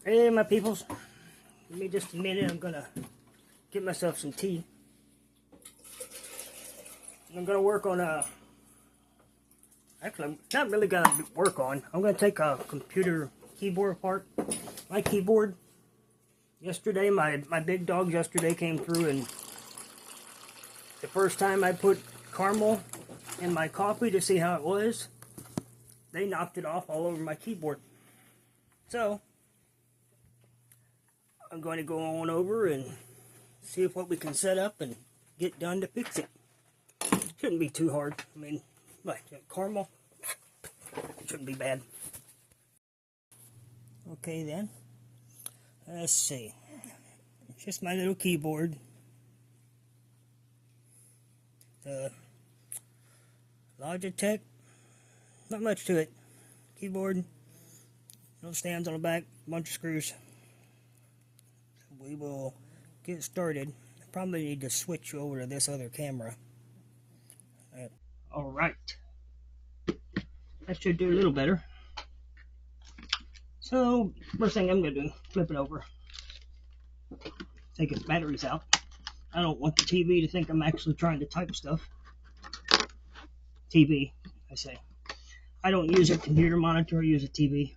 Hey, my peoples. Give me just a minute. I'm gonna get myself some tea. I'm gonna work on actually, I'm not really gonna work on. I'm gonna take a computer keyboard apart. My keyboard. Yesterday, my big dogs yesterday came through, and the first time I put caramel in my coffee to see how it was, they knocked it off all over my keyboard. So I'm going to go on over and see if what we can set up and get done to fix it. Shouldn't be too hard. I mean, like caramel, shouldn't be bad. Okay then, let's see. It's just my little keyboard. The Logitech, not much to it. Keyboard, little stands on the back, bunch of screws. We will get started. I probably need to switch over to this other camera. Alright. That should do a little better. So, first thing I'm going to do, flip it over. Take its batteries out. I don't want the TV to think I'm actually trying to type stuff. TV, I say. I don't use a computer monitor, I use a TV.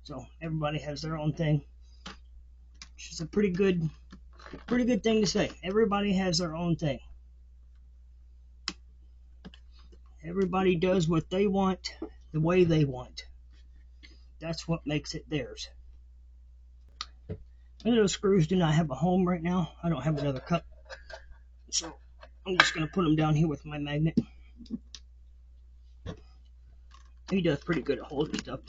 So, everybody has their own thing. Which is a pretty good thing to say. Everybody has their own thing. Everybody does what they want, the way they want. That's what makes it theirs. Those screws do not have a home right now. I don't have another cup. So I'm just going to put them down here with my magnet. He does pretty good at holding stuff.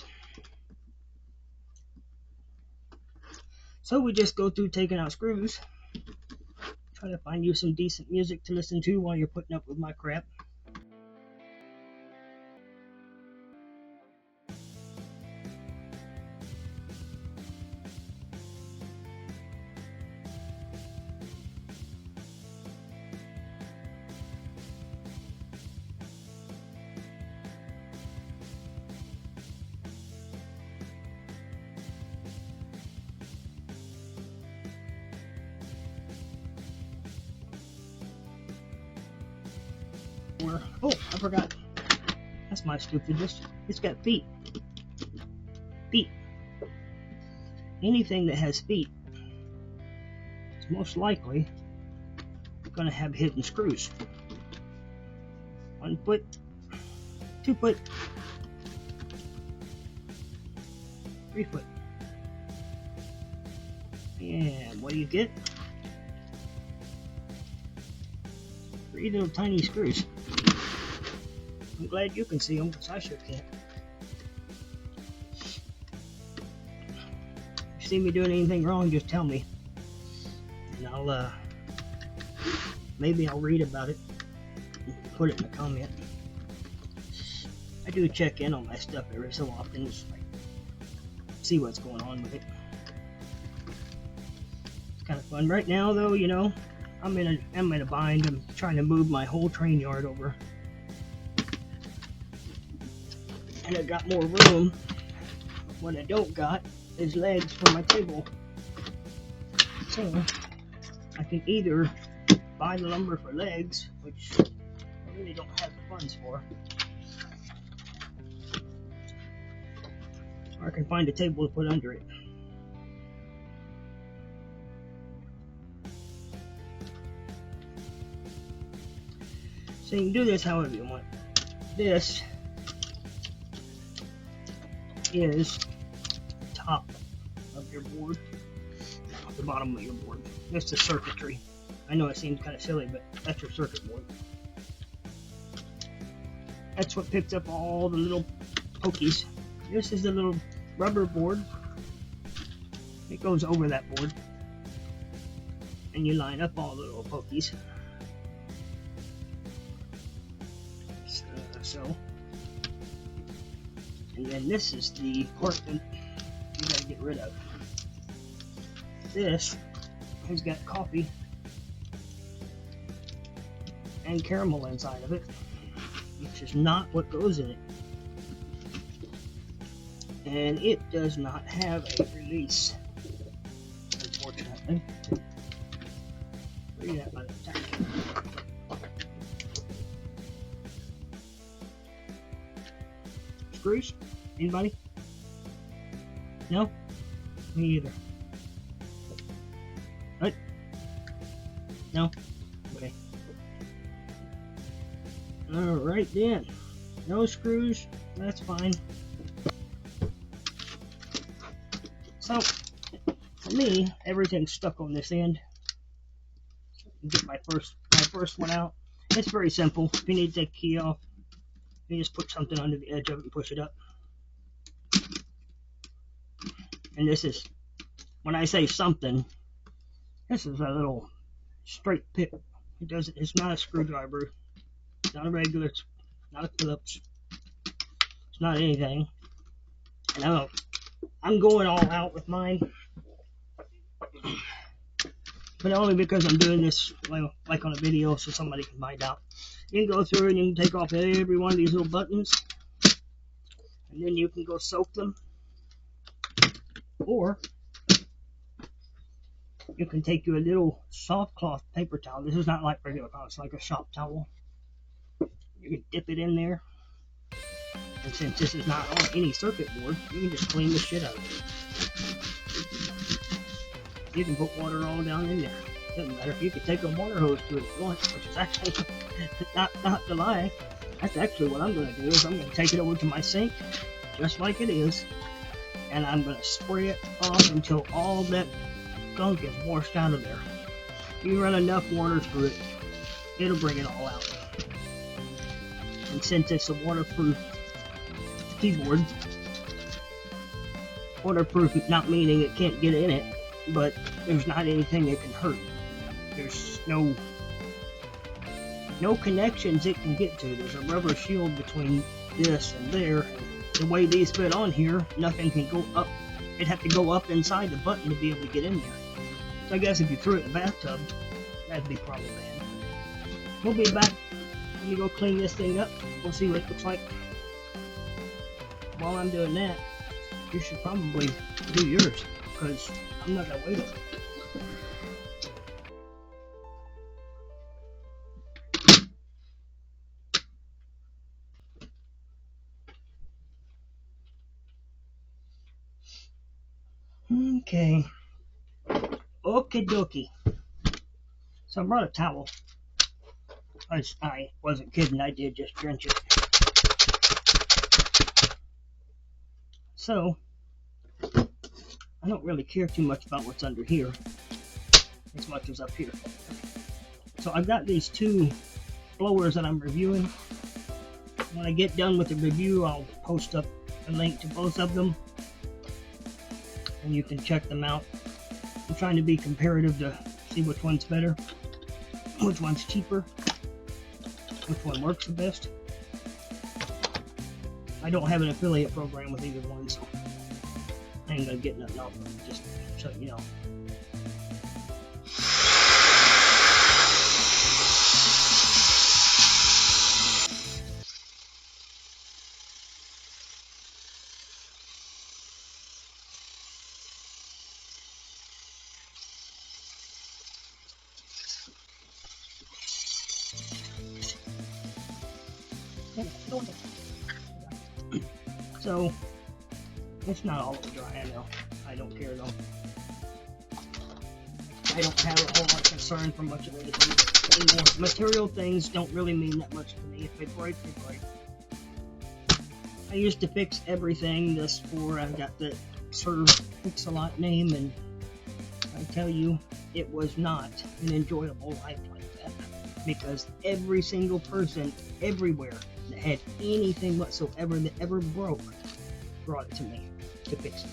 So we just go through taking out screws. Try to find you some decent music to listen to while you're putting up with my crap. Oh, I forgot. That's my stupidness. It's got feet. Feet. Anything that has feet is most likely going to have hidden screws. 1 foot, 2 foot, 3 foot. And what do you get? 3 little tiny screws. I'm glad you can see them, because I sure can't. If you see me doing anything wrong, just tell me. And maybe I'll read about it and put it in a comment. I do check in on my stuff every so often, just like see what's going on with it. It's kind of fun. Right now, though, you know, I'm in a bind. I'm trying to move my whole train yard over. And I got more room. What I don't got is legs for my table. So I can either buy the lumber for legs, which I really don't have the funds for, or I can find a table to put under it. So you can do this however you want. This is the top of your board, the bottom of your board. That's the circuitry. I know it seems kind of silly, but that's your circuit board. That's what picks up all the little pokies. This is the little rubber board. It goes over that board, and you line up all the little pokies. So. And then this is the part that you gotta get rid of. This has got coffee and caramel inside of it, which is not what goes in it. and it does not have a release, unfortunately. Where you at, my tank? Screws? Anybody? No? Me either. What? No? Okay. Alright then. No screws. That's fine. So, for me, everything's stuck on this end. Get my first one out. It's very simple. If you need to take the key off, you just put something under the edge of it and push it up. And this is, when I say something, this is a little straight pick. It's not a screwdriver. It's not a regular. It's not a Phillips. It's not anything. And I'm going all out with mine. But only because I'm doing this like on a video so somebody can find out. You can go through and you can take off every one of these little buttons. And then you can go soak them. Or you can take you a little soft cloth paper towel. This is not like regular towel. It's like a shop towel. You can dip it in there. And since this is not on any circuit board, you can just clean the shit out of it. You can put water all down in there. Doesn't matter. You can take a water hose to it if you want, which is actually not to lie. That's actually what I'm going to do. Is I'm going to take it over to my sink, just like it is, and I'm going to spray it off until all that gunk is washed out of there. You run enough water through it, it'll bring it all out. And since it's a waterproof keyboard, waterproof not meaning it can't get in it, but there's not anything that can hurt. There's no connections it can get to. There's a rubber shield between this and there. The way these fit on here, nothing can go up. It'd have to go up inside the button to be able to get in there. So I guess if you threw it in the bathtub, that'd be probably bad. We'll be back. Let me go clean this thing up. We'll see what it looks like. While I'm doing that, you should probably do yours, because I'm not gonna wait on it. Okay. Okie dokie. So I brought a towel. I wasn't kidding, I did just drench it. So, I don't really care too much about what's under here as much as up here. So I've got these two blowers that I'm reviewing. When I get done with the review, I'll post up a link to both of them, and you can check them out. I'm trying to be comparative to see which one's better, which one's cheaper, which one works the best. I don't have an affiliate program with either one, so I ain't gonna get nothing off of them, just so you know. So, it's not all dry, I know. I don't care though. I don't have a whole lot of concern for much of anything anymore. Material things don't really mean that much to me. If they break, they break. I used to fix everything just for, I got the Sir Fix-A-Lot name, and I tell you, it was not an enjoyable life like that. Because every single person, everywhere, that had anything whatsoever that ever broke brought it to me to fix it.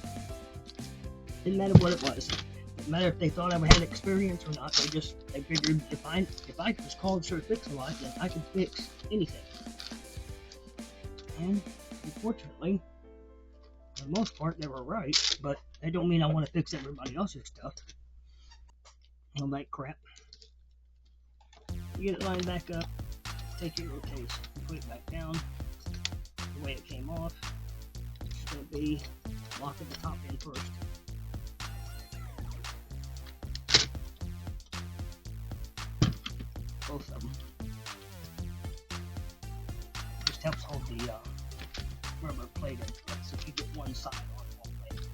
Didn't matter what it was. Didn't matter if they thought I had experience or not. They figured if I was called Sir Fix-A-Lot, then I could fix anything. And unfortunately, for the most part, they were right. But that don't mean I want to fix everybody else's stuff. All that crap. You get it lined back up. Take your little case and put it back down the way it came off. It's going to be locking the top in first. Both of them. Just helps hold the rubber plate in place if you get one side on one plate.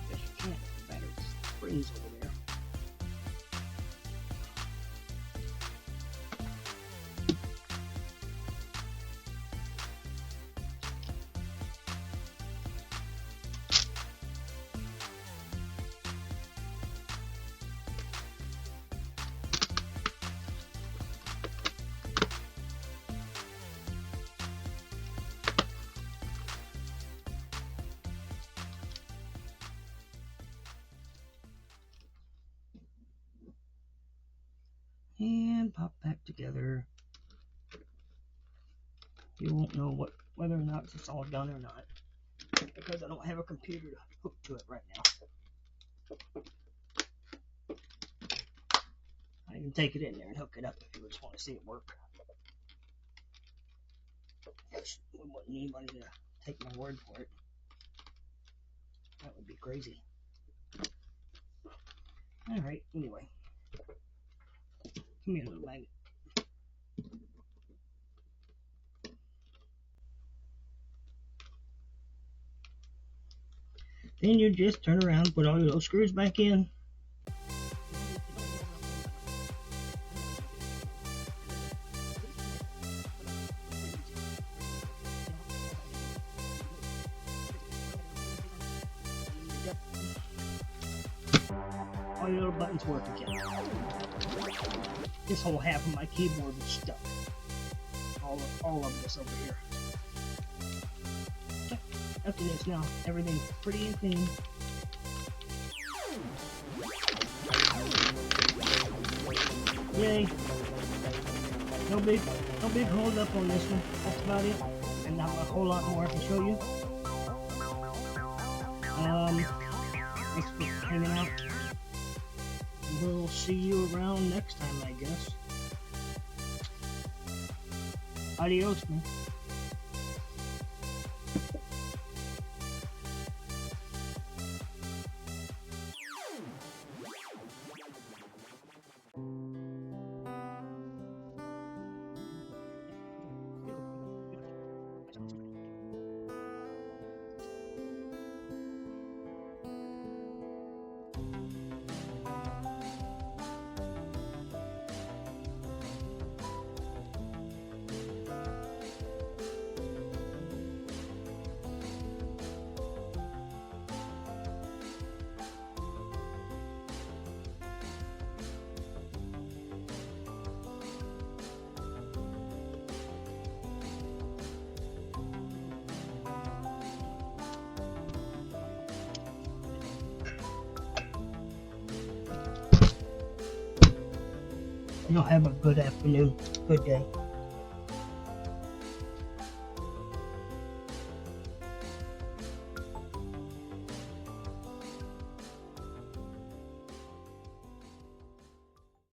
Guess you can't if the battery springs over there. And pop back together. You won't know whether or not it's all done or not, because I don't have a computer to hook to it right now. I can take it in there and hook it up if you just want to see it work. We wouldn't need anybody to take my word for it. That would be crazy. Alright, anyway. Give me a little magnet. Then you just turn around, put all your little screws back in. All your little buttons work again. This whole half of my keyboard was stuck. All of this over here. After this now, everything's pretty and clean. Yay! No big hold up on this one. That's about it. And not a whole lot more I can show you. Thanks for hanging out. We'll see you around next time, I guess. Adios, man. Y'all have a good afternoon, good day.